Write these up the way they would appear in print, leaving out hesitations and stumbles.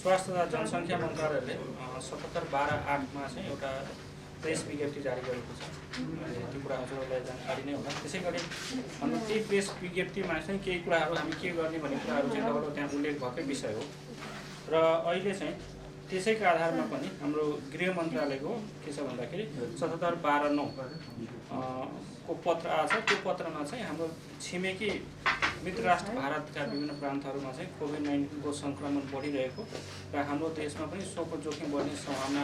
स्वास्थ्य तथा जनसङ्ख्या मन्त्रालयले 77/12/8मा चाहिँ एउटा प्रेस विज्ञप्ति जारी गरेको छ। त्यो कुरा हजुरहरूलाई जानकारी नै होला। त्यसै गरी त्यही प्रेस विज्ञप्तिमा चाहिँ केही कुराहरू हामी के गर्ने भन्ने कुराहरू चाहिँ तपाईँको त्यहाँ उल्लेख भएकै विषय हो र अहिले चाहिँ त्यसैको आधारमा पनि हाम्रो गृह मन्त्रालयको के छ भन्दाखेरि 77/12/9 को पत्र आएको छ। त्यो पत्रमा चाहिँ हाम्रो छिमेकी मित्र राष्ट्र भारतका विभिन्न प्रान्तहरूमा चाहिँ कोभिड-19को सङ्क्रमण बढिरहेको र हाम्रो देशमा पनि सोको जोखिम बढ्ने सम्भावना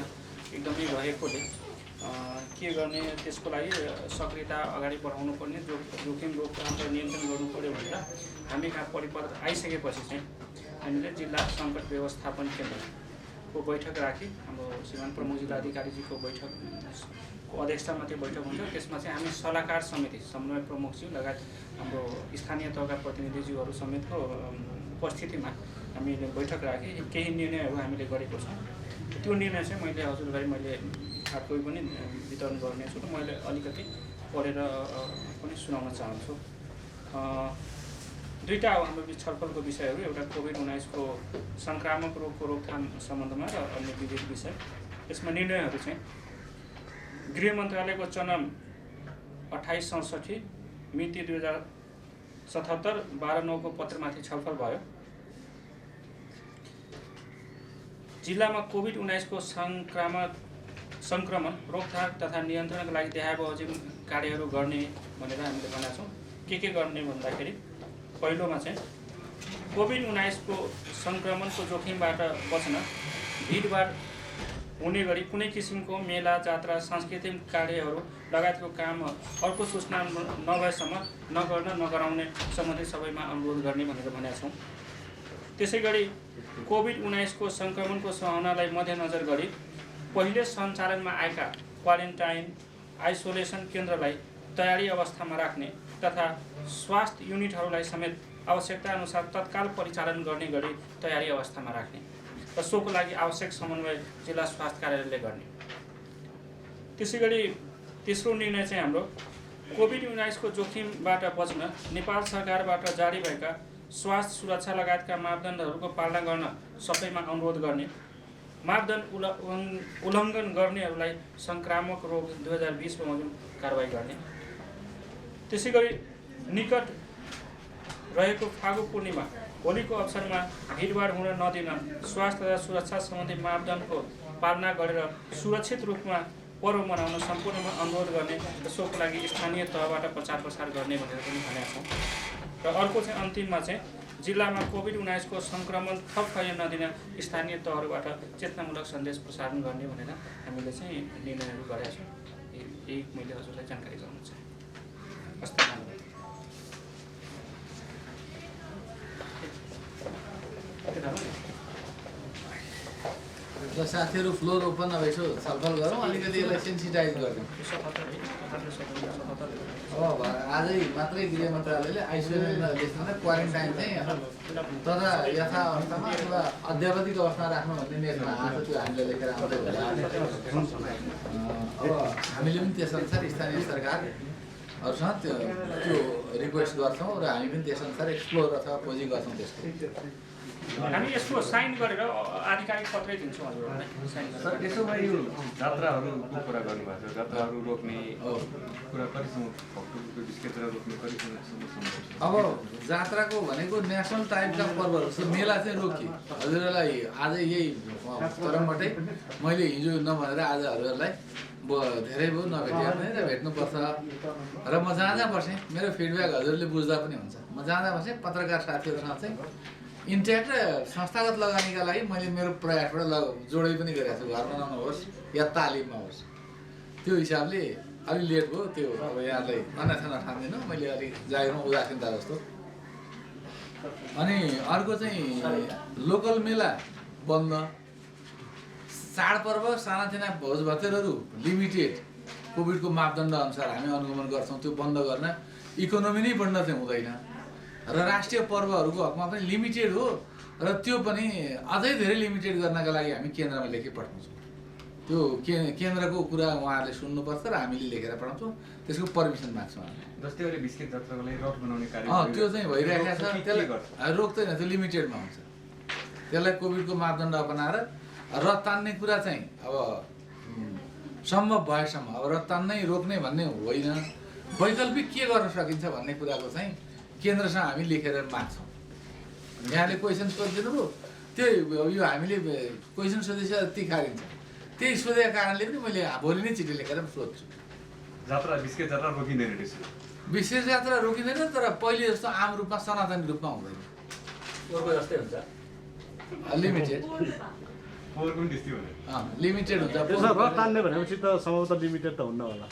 एकदमै रहेकोले के गर्ने, त्यसको लागि सक्रियता अगाडि बढाउनु पर्ने, जोखिम रोकथाम र नियन्त्रण गर्नु पर्यो भनेर हामी कहाँ परिपत्र आइसकेपछि चाहिँ हामीले जिल्ला सङ्कट व्यवस्थापन केन्द्रको बैठक राखी हाम्रो श्रीमान प्रमुख जिल्लाधिकारीजीको बैठकको अध्यक्षतामा त्यो बैठक हुन्छ। त्यसमा चाहिँ हामी सल्लाहकार समिति समन्वय प्रमुखज्यू लगायत हाम्रो स्थानीय तहका प्रतिनिधिज्यूहरू समेतको उपस्थितिमा हामीले बैठक राखी केही निर्णयहरू हामीले गरेको छौँ। त्यो निर्णय चाहिँ मैले हजुरलाई कोही पनि वितरण गर्नेछु र मैले अलिकति पढेर पनि सुनाउन चाहन्छु। दुईवटा हाम्रो बिच छलफलको विषयहरू, एउटा कोभिड-19को सङ्क्रामक रोगको रोकथाम सम्बन्धमा र अन्य विविध विषय। यसमा निर्णयहरू चाहिँ गृह मन्त्रालयको चनं 2867 मिति 2077/12/9 को पत्रमाथि छलफल भयो। जिल्लामा कोभिड-19को सङ्क्रमण रोकथाम तथा नियन्त्रणका लागि देहाबोजिम कार्यहरू गर्ने भनेर हामीले भनेका छौँ। के गर्ने भन्दाखेरि पहिलोमा चाहिँ कोभिड-19को सङ्क्रमणको जोखिमबाट बच्न भिडभाड हुने गरी कुनै किसिमको मेला, जात्रा, सांस्कृतिक कार्यहरू लगायतको काम अर्को सूचना नभएसम्म नगराउने सम्बन्धी सबैमा अनुरोध गर्ने भनेर भनेका छौँ। त्यसै गरी कोभिड-19को सङ्क्रमणको सम्भावनालाई मध्यनजर गरी पहिले सञ्चालनमा आएका क्वारेन्टाइन आइसोलेसन केन्द्रलाई तयारी अवस्थामा राख्ने तथा स्वास्थ्य युनिटहरूलाई समेत आवश्यकता अनुसार तत्काल परिचालन गर्ने गरी तयारी अवस्थामा राख्ने र सोको लागि आवश्यक समन्वय जिल्ला स्वास्थ्य कार्यालयले गर्ने। त्यसै गरी तेस्रो निर्णय चाहिँ हाम्रो कोभिड-19को जोखिमबाट बच्न नेपाल सरकारबाट जारी भएका स्वास्थ्य सुरक्षा लगायतका मापदण्डहरूको पालना गर्न सबैमा अनुरोध गर्ने, मापदण्ड उल्लङ्घन गर्नेहरूलाई सङ्क्रामक रोग 2020 बमोजिम कारबाही गर्ने। त्यसै गरी निकट रहेको फागु पूर्णिमा होलीको अवसरमा भिडभाड हुन नदिन स्वास्थ्य तथा सुरक्षा सम्बन्धी मापदण्डको पालना गरेर सुरक्षित रूपमा पर्व मनाउन सम्पूर्णमा अनुरोध गर्ने र सोको लागि स्थानीय तहबाट प्रचार प्रसार गर्ने भनेर पनि भनेका छौँ। र अर्को चाहिँ अन्तिममा चाहिँ जिल्लामा कोभिड-19को सङ्क्रमण थप फैलिन नदिन स्थानीय तहहरूबाट चेतनामूलक सन्देश प्रसारण गर्ने भनेर हामीले चाहिँ निर्णयहरू गरेका छौँ। यही मैले हजुरलाई जानकारी गराउन चाहेँ। ल साथीहरू, फ्लोर ओपन नभएछौ छलफल गरौँ, अलिकति यसलाई सेन्सिटाइज गरिदिउँ। अब आजै मात्रै गृह मन्त्रालयले आइसोलेसन क्वारेन्टाइन चाहिँ तथा यथा अवस्थामा अथवा अध्यावधिक अवस्थामा राख्नु भन्ने निर्णयमा आएको थियो। हामीले लेखेर आउँदै भयो। अब हामीले पनि त्यसअनुसार स्थानीय सरकारहरूसँग त्यो रिक्वेस्ट गर्छौँ र हामी पनि त्यसअनुसार एक्सप्लोर अथवा खोजी गर्छौँ। त्यसको हामी यसको साइन गरेर आधिकारिक पत्रै दिन्छौँ हजुरहरूलाई। सर, यसो भए यो जात्राहरूको कुरा गर्नुभएको छ, जात्राहरू रोक्ने कुरा कतिसम्म रोक्ने कतिसम्म सम्भव? अब जात्राको भनेको नेसनल टाइपका पर्वहरू छ। मेला चाहिँ रोकियो। हजुरहरूलाई आज यही तरमबाटै मैले हिजो नभनेर आज हजुरहरूलाई धेरै भयो नभेटिया भनेर भेट्नुपर्छ र म जहाँ बसेँ मेरो फिडब्याक हजुरले बुझ्दा पनि हुन्छ। म जहाँ बसेँ पत्रकार साथीहरूसँग चाहिँ इन्ट्याक्ट र संस्थागत लगानीका लागि मैले मेरो प्रयासबाट जोडै पनि गरेको छु। घर बनाउनु होस् या तालिममा होस्, त्यो हिसाबले अलि लेट भयो। त्यो अब यहाँलाई अन्यथा नठान्दिनँ, मैले अलिक जागिरमा उदासीनता जस्तो। अनि अर्को चाहिँ लोकल मेला बन्द, चाडपर्व सानातिना भोजभतेरहरू लिमिटेड कोभिडको मापदण्ड अनुसार हामी अनुगमन गर्छौँ। त्यो बन्द गर्न इकोनोमी नै बढ्न चाहिँ हुँदैन र राष्ट्रिय पर्वहरूको हकमा पनि लिमिटेड हो र त्यो पनि अझै धेरै लिमिटेड गर्नका लागि हामी केन्द्रमा लेखी पठाउँछौँ। त्यो केन्द्रको कुरा उहाँहरूले सुन्नुपर्छ र हामीले लेखेर पठाउँछौँ। त्यसको पर्मिसन माग्छौँ हामी। जस्तै अहिले बिस्किट जात्राको लागि रड बनाउने कार्य त्यो चाहिँ भइरहेको छ। त्यसलाई रोक्दैन, त्यो लिमिटेडमा हुन्छ। त्यसलाई कोभिडको मापदण्ड अपनाएर रथ तान्ने कुरा चाहिँ अब सम्भव भएसम्म अब रथ तान्नै रोक्ने भन्ने होइन, वैकल्पिक के गर्न सकिन्छ भन्ने कुराको चाहिँ केन्द्रसँग हामी लेखेर माग्छौँ। यहाँले क्वेसन सोधिदिनु भयो, त्यो यो हामीले क्वेसन सोधेपछि ती खारिन्छ, त्यही सोधेको कारणले पनि मैले भोलि नै चिठी लेखेर सोध्छु। बिस्केट जात्रा रोकिँदैन, विशेष यात्रा रोकिँदैन, तर पहिले जस्तो आम रूपमा सनातनी रूपमा हुँदैन, जस्तै हुन्छ, लिमिटेड लिमिटेड हुन्छ। रथ तान्ने भनेपछि त सम्भवतः लिमिटेड त हुन्न होला।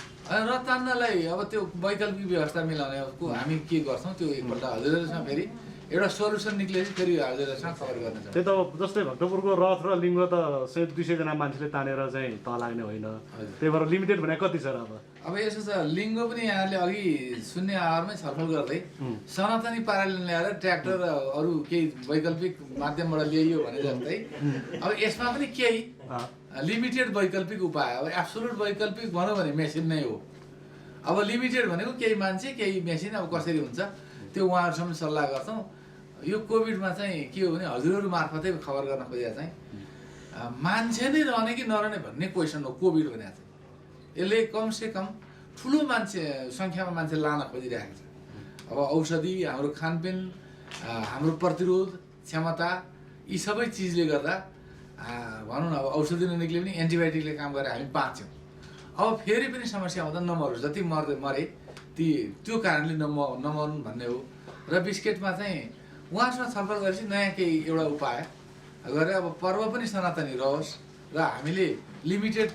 रथ तान्नलाई अब त्यो वैकल्पिक व्यवस्था मिलाउने हामी के गर्छौँ त्यो एकपल्ट हजुरहरूसँग फेरि एउटा सोल्युसन निक्लेपछि फेरि हजुरहरूसँग खबर गर्नेछ। त्यही त जस्तै भक्तपुरको रथ र लिङ्ग त 100-200 जना मान्छेले तानेर चाहिँ तह लाग्ने होइन, त्यही भएर लिमिटेड भने कति छ र अब यसो छ, लिङ्ग पनि यहाँले अघि शून्य आवरमै छलफल गर्दै सनातनी पाराले ल्याएर ट्र्याक्टर र अरू केही वैकल्पिक माध्यमबाट ल्याइयो भने जस्तै अब यसमा पनि केही लिमिटेड वैकल्पिक उपाय, अब एब्सोल्युट वैकल्पिक भनौँ भने मेसिन नै हो। अब लिमिटेड भनेको केही मान्छे केही मेसिन, अब कसरी हुन्छ त्यो उहाँहरूसँग सल्लाह गर्छौँ। यो कोभिडमा चाहिँ के हो भने हजुरहरू मार्फतै खबर गर्न खोजेको चाहिँ मान्छे नै रहने कि नरहने भन्ने क्वेसन हो कोभिड भने चाहिँ। यसले कमसेकम ठुलो मान्छे सङ्ख्यामा मान्छे लान खोजिरहेको छ। अब औषधि, हाम्रो खानपिन, हाम्रो प्रतिरोध क्षमता, यी सबै चिजले गर्दा भनौँ न अब औषधि ननिक्ले पनि एन्टिबायोटिकले काम गरेर हामी बाँच्यौँ। अब फेरि पनि समस्या आउँदा नमरोस्, जति मरे त्यो कारणले नमर्नु भन्ने हो। र बिस्केटमा चाहिँ उहाँसँग छलफल गरेपछि नयाँ केही एउटा उपाय गरेर अब पर्व पनि सनातनी रहोस् र हामीले लिमिटेड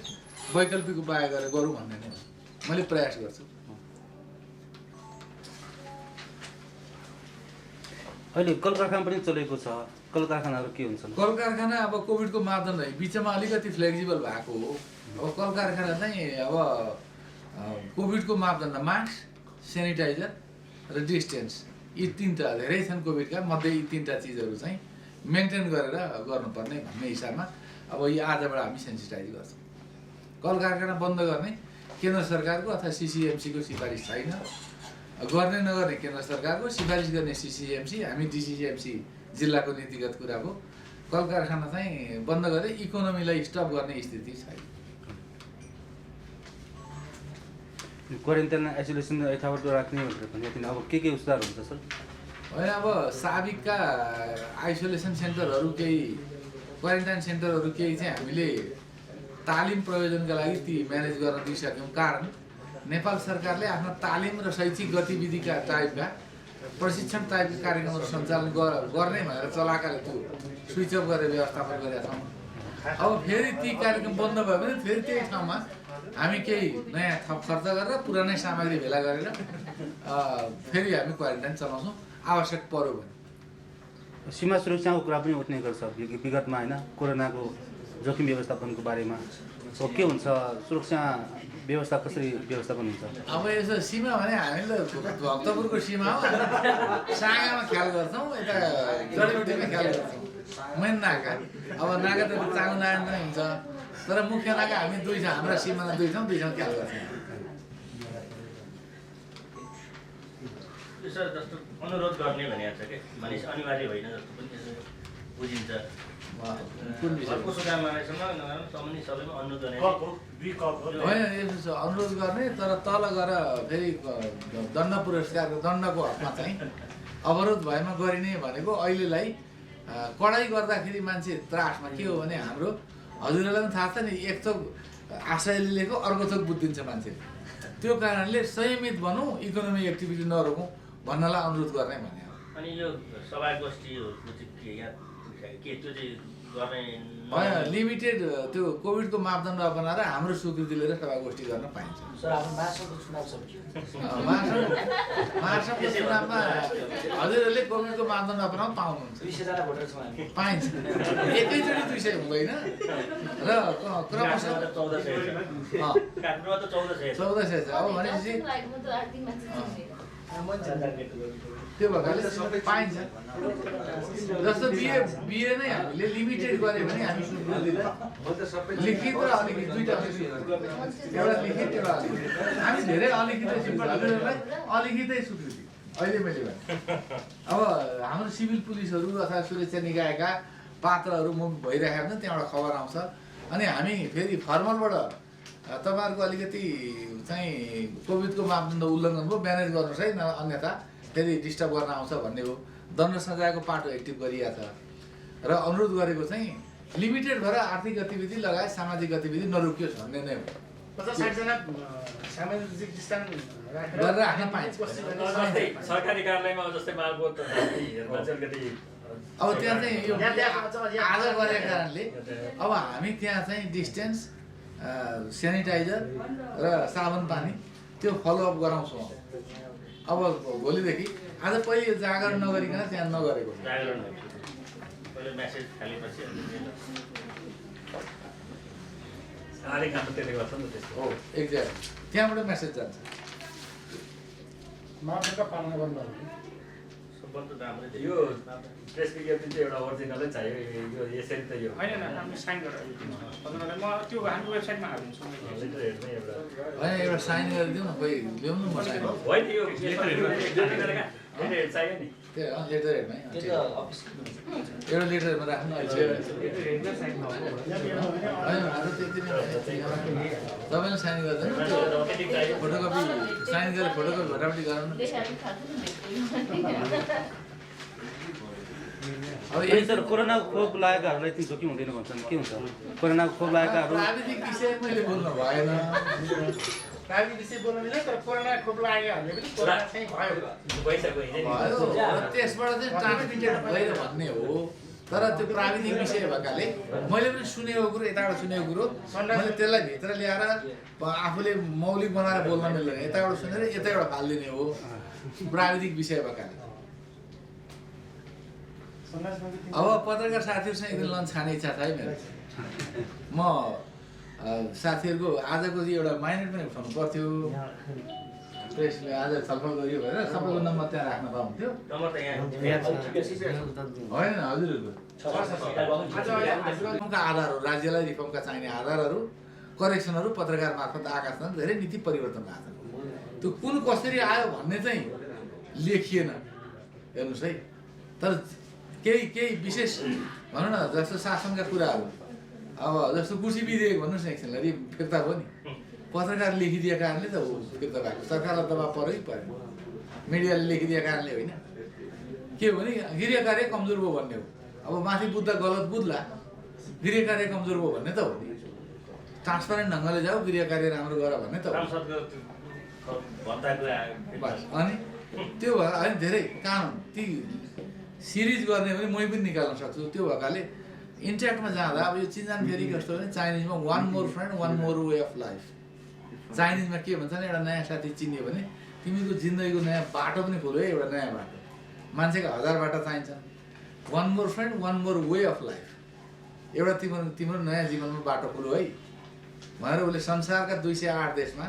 वैकल्पिक उपाय गरेर गरौँ भन्ने नै मैले प्रयास गर्छु। अहिले कल कारखाना पनि चलेको छ, कल कारखानाहरू के हुन्छ? कल कारखाना अब कोभिडको मापदण्ड बिचमा अलिकति फ्लेक्सिबल भएको हो। अब कल कारखाना चाहिँ अब कोभिडको मापदण्ड मास्क, सेनिटाइजर र डिस्टेन्स, यी तिनवटा धेरै छन् कोभिडका मध्ये, यी तिनवटा चिजहरू चाहिँ मेन्टेन गरेर गर्नुपर्ने भन्ने हिसाबमा अब यो आजबाट हामी सेन्सिटाइज गर्छौँ। कल कारखाना बन्द गर्ने केन्द्र सरकारको अथवा सिसिएमसीको सिफारिस छैन, गर्ने नगर्ने केन्द्र सरकारको, सिफारिस गर्ने सिसिएमसी, हामी डिसिसिएमसी जिल्लाको नीतिगत कुराको। कल कारखाना चाहिँ बन्द गरेर इकोनोमीलाई स्टप गर्ने स्थिति छैन। क्वारेन्टाइन आइसोलेसन यथावत राख्ने भनेर पनि अब के सुधार हुन्छ सर? होइन, अब साबिकका आइसोलेसन सेन्टरहरू केही, क्वारेन्टाइन सेन्टरहरू केही चाहिँ हामीले तालिम प्रयोजनका लागि ती म्यानेज गर्न दिइसक्यौँ। कारण नेपाल सरकारले आफ्नो तालिम र शैक्षिक गतिविधिका टाइपका प्रशिक्षण टाइपका कार्यक्रमहरू सञ्चालन गर्ने भनेर चलाएकाले त्यो स्विच अफ गरेर व्यवस्थापन गरेका छौँ। अब फेरि ती कार्यक्रम बन्द भयो भने फेरि त्यही ठाउँमा हामी केही नयाँ थप खर्च गरेर पुरानै सामग्री भेला गरेर फेरि हामी क्वारेन्टाइन चलाउँछौँ आवश्यक पर्यो भने। सीमा सुरक्षाको कुरा पनि उठ्ने गर्छ विगतमा होइन, कोरोनाको जोखिम व्यवस्थापनको बारेमा के हुन्छ, सुरक्षा व्यवस्था कसरी व्यवस्थापन हुन्छ? अब यसो सीमा भने हामीले भक्तपुरको सीमा हो, सागामा ख्याल गर्छौँ, यता जडीबुटीमा ख्याल गर्छौँ, मेन नाका। अब नाका त चाङु नारायण पनि हुन्छ, तर मुख्य नाका हामी दुई ठाउँ, हाम्रा सीमामा दुई ठाउँ ख्याल गर्छौँ। सर जस्तो अनुरोध गर्ने भनेको छ कि मानिस अनिवार्य होइन जस्तो पनि बुझिन्छ। घरको सुकाम मानेसम्म नगर्नु सबैमा अनुरोध गर्ने होइन, यसो छ अनुरोध गर्ने, तर तल गएर फेरि दण्ड पुरस्कारको दण्डको हकमा चाहिँ अवरोध भएमा गरिने भनेको अहिलेलाई कडाइ गर्दाखेरि मान्छे त्रासमा के हो भने हाम्रो हजुरहरूलाई पनि थाहा छ नि, एक थोक आशयले लिएको अर्को थोक बुझिदिन्छ मान्छेले। त्यो कारणले संयमित भनौँ, इकोनोमिक एक्टिभिटी नरोकौँ भन्नलाई अनुरोध गर्ने भने हो। अनि यो सभागोष्ठीहरूको चाहिँ के त्यो चाहिँ गर्ने होइन, लिमिटेड त्यो कोभिडको मापदण्ड अपनाएर हाम्रो स्वीकृति लिएर सभागोष्ठी गर्न पाइन्छ। महासभाको चुनावमा हजुरहरूले कोभिडको मापदण्ड अपनाउन पाउनुहुन्छ, पाइन्छ। एकैचोटि 200 हुँदैन र क्रमशः 1400 छ। अब भनेपछि त्यो भएकाले पाइन्छ। जस्तो बिए नै हामीले लिमिटेड गऱ्यो भने हामी लिखित र अलिखित दुईवटा, एउटा लिखित एउटा अलिखित, हामी धेरै अलिखितै हजुरहरूलाई अलिखितै स्वीकृति अहिले मैले भने। अब हाम्रो सिभिल पुलिसहरू अथवा सुरक्षा निकायका पात्रहरू मुभ भइरहेको हुन्छ त्यहाँबाट खबर आउँछ अनि हामी फेरि फर्मलबाट तपाईँहरूको अलिकति चाहिँ कोभिडको मापदण्ड उल्लङ्घन भयो म्यानेज गर्नुहोस् है अन्यथा फेरि डिस्टर्ब गर्न आउँछ भन्ने हो। दण्ड सजायको पाटो एक्टिभ गरिएको छ र अनुरोध गरेको चाहिँ लिमिटेड भएर आर्थिक गतिविधि लगायत सामाजिक गतिविधि नरोकियोस् भन्ने नै हो। 50-60 जना सामाजिक डिस्टेन्स गरेर राख्न पाइन्छ। सरकारी कार्यालयमा जस्तै मालपोत अब त्यहाँ चाहिँ यो आज गरेको कारणले अब हामी त्यहाँ चाहिँ डिस्टेन्स सेनिटाइजर र साबुन पानी त्यो फलोअप गराउँछौँ। अब भोलिदेखि आज पहिले जागरण नगरिकन त्यहाँ नगरेको हो एक्ज्याक्ट त्यहाँबाट मेसेज जान्छ। मापदण्ड पालना गर्नु यो प्रेस विज्ञप्ति चाहिँ एउटा ओरिजिनलै चाहियो यो यसरी त यो होइन हामी साइन गरेर म त्यो हाम्रो वेबसाइटमा हालिदिन्छु होइन एउटा साइन गरिदिउँ न खोइ ल्याउनु म साइन होइन यो चाहियो नि त्यही हो लेटर हेडमै एउटा लेटरमा राख्नु अहिले होइन हाम्रो त्यति नै तपाईँले साइन गर्दैन फोटोकपी साइन गरेर फोटोकपी भटाभटी गराउनु। अब यही सर कोरोनाको खोप लागेकाहरूलाई चाहिँ जोखिम हुँदैन भन्छन् के हुन्छ? कोरोनाको खोप लागेकाहरू प्राविधिक विषय मैले बोल्नु भएन। प्राविधिक विषय बोल्नु मिल्दैन तर कोरोना खोप लागेकोहरूले पनि कोरोना चाहिँ भयो त्यसबाट चाहिँ ट्रान्समिटेड भएर भन्ने हो। तर त्यो प्राविधिक विषय भएकाले मैले पनि सुनेको कुरो यताबाट सुनेको कुरो मैले त्यसलाई भित्र ल्याएर आफूले मौलिक बनाएर बोल्न मिल्दैन। यताबाट सुनेर यतैबाट फालिदिने हो प्राविधिक विषय भएकाले। अब पत्रकार साथीहरूसँग एकदिन लन्च खाने इच्छा छ है मेरो। म साथीहरूको आजको एउटा माइनेट पनि उठाउनु पर्थ्यो प्रेसले आज छलफल गरियो भनेर सबैको नम्बर त्यहाँ राख्न पाउँथ्यो होइन हजुरहरूको रिफर्मका आधारहरू राज्यलाई रिफर्मका चाहिने आधारहरू करेक्सनहरू पत्रकार मार्फत आएका छन्। धेरै नीति परिवर्तन भएको छन्। त्यो कुन कसरी आयो भन्ने चाहिँ लेखिएन हेर्नुहोस् है। तर केही विशेष भनौँ न जस्तो शासनका कुराहरू अब जस्तो कृषि विधेयक भन्नुहोस् न एकछिनलाई फिर्ता भयो नि पत्रकार लेखिदिएको कारणले त हो फिर्ता भएको। सरकारलाई दबाब परै पऱ्यो मिडियाले लेखिदिएको कारणले होइन। के हो भने गृह कार्य कमजोर भयो भन्ने हो। अब माथि बुझ्दा गलत बुझ्ला गृह कार्य कमजोर भयो भन्ने त हो नि। ट्रान्सपारेन्ट ढङ्गले जाऊ गृह कार्य राम्रो गर भन्ने त हो। अनि त्यो भएर होइन धेरै कानुन ती सिरिज गर्ने भने मै पनि निकाल्न सक्छु। त्यो भएकाले इन्ट्याक्टमा जाँदा अब यो चिन्जान फेरि कस्तो भने चाइनिजमा one more friend one more way of life. चाइनिजमा के भन्छ भने एउटा नयाँ साथी चिन्यो भने तिमीको जिन्दगीको नयाँ बाटो पनि खोल्यो है। एउटा नयाँ बाटो मान्छेको 1000 बाटो चाहिन्छ। One more friend one more way of life एउटा तिम्रो नयाँ जीवनमा बाटो खोल्यो है भनेर उसले संसारका 208 देशमा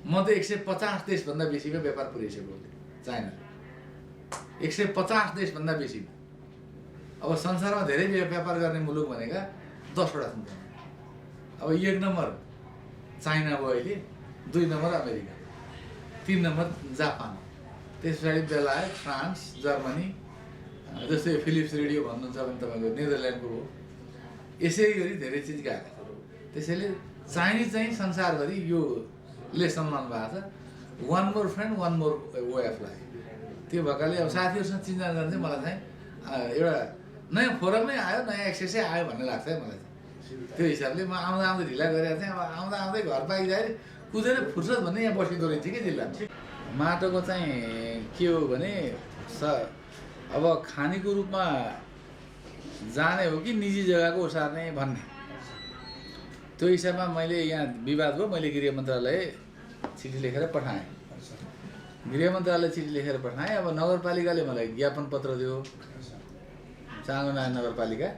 म त 150 देशभन्दा बेसीको व्यापार पुर्याइसक्यो चाइना 150 देशभन्दा बेसी। अब संसारमा धेरै व्यापार गर्ने मुलुक भनेका 10वटा छन्। अब 1 नम्बर चाइना भयो अहिले, 2 नम्बर अमेरिका, 3 नम्बर जापान, त्यस पछाडि बेलायत, फ्रान्स, जर्मनी, जस्तै फिलिप्स रेडियो भन्नुहुन्छ भने तपाईँको नेदरल्यान्डको हो। यसै गरी धेरै चिज गएका छन्। त्यसैले चाइनिज चाहिँ संसारभरि यो लेसन लिनु भएको छ one more friend one more way of life. त्यो भएकाले अब साथीहरूसँग चिन्जान गर्न चाहिँ मलाई चाहिँ एउटा नयाँ फोरमै आयो, नयाँ एक्सेसै आयो भन्ने लाग्छ है मलाई चाहिँ। त्यो हिसाबले म आउँदा ढिला गरेर चाहिँ अब आउँदै घर पाइ जाएर कुदेर फुर्सद भन्ने यहाँ बसिँदो रहेछ कि जिल्लामा। माटोको चाहिँ के हो भने अब खानीको रूपमा जाने हो कि निजी जग्गाको ओसार्ने भन्ने त्यो हिसाबमा मैले यहाँ विवाद भयो। मैले गृह मन्त्रालय चिठी लेखेर पठाएँ। गृह मन्त्रालय चिठी लेखेर पठाएँ। अब नगरपालिकाले मलाई ज्ञापन पत्र दियो, चाँगुनारायण नगरपालिका।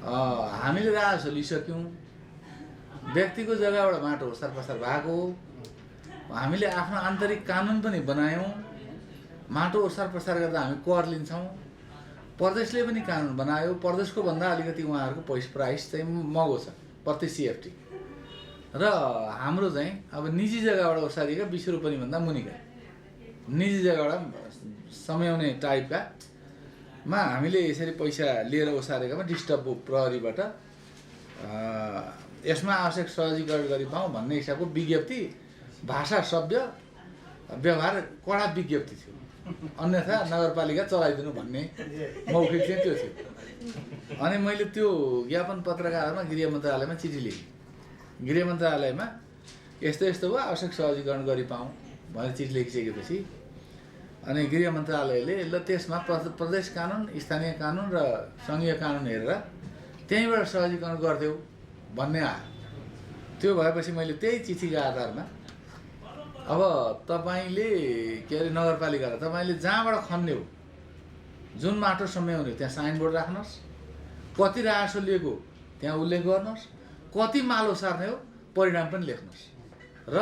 हामीले राजस्व लिइसक्यौँ, व्यक्तिको जग्गाबाट माटो ओसार पसार भएको हो। हामीले आफ्नो आन्तरिक कानुन पनि बनायौँ। माटो ओसार पसार गर्दा हामी कर लिन्छौँ। प्रदेशले पनि कानुन बनायो। प्रदेशको भन्दा अलिकति उहाँहरूको प्राइस चाहिँ महँगो छ प्रति CFT र हाम्रो चाहिँ अब निजी जग्गाबाट ओसारिएका 20 रुपियाँ भन्दा मुनिका निजी जग्गाबाट समाउने टाइपका हामीले यसरी पैसा लिएर ओसारेकोमा डिस्टर्ब भयो प्रहरीबाट। यसमा आवश्यक सहजीकरण गरी पाऊँ भन्ने हिसाबको विज्ञप्ति भाषा सभ्य व्यवहार कडा विज्ञप्ति थियो, अन्यथा नगरपालिका चलाइदिनु भन्ने मौखिक चाहिँ त्यो थियो। अनि मैले त्यो ज्ञापन पत्रका आधारमा गृह मन्त्रालयमा चिठी लेखेँ। गृह मन्त्रालयमा यस्तो यस्तो भयो, आवश्यक सहजीकरण गरी पाऊँ भनेर चिठी लेखिसकेपछि अनि गृह मन्त्रालयले ल त्यसमा प्रदेश कानुन, स्थानीय कानुन र सङ्घीय कानुन हेरेर त्यहीँबाट सहजीकरण गर्थ्यौ भन्ने आयो। त्यो भएपछि मैले त्यही चिठीका आधारमा अब तपाईँले के अरे नगरपालिकालाई तपाईँले जहाँबाट खन्ने हो, जुन माटो सम्याउने त्यहाँ साइनबोर्ड राख्नुहोस्, कति राजस्व लिएको त्यहाँ उल्लेख गर्नुहोस्, कति मालो सार्ने हो परिणाम पनि लेख्नुहोस् र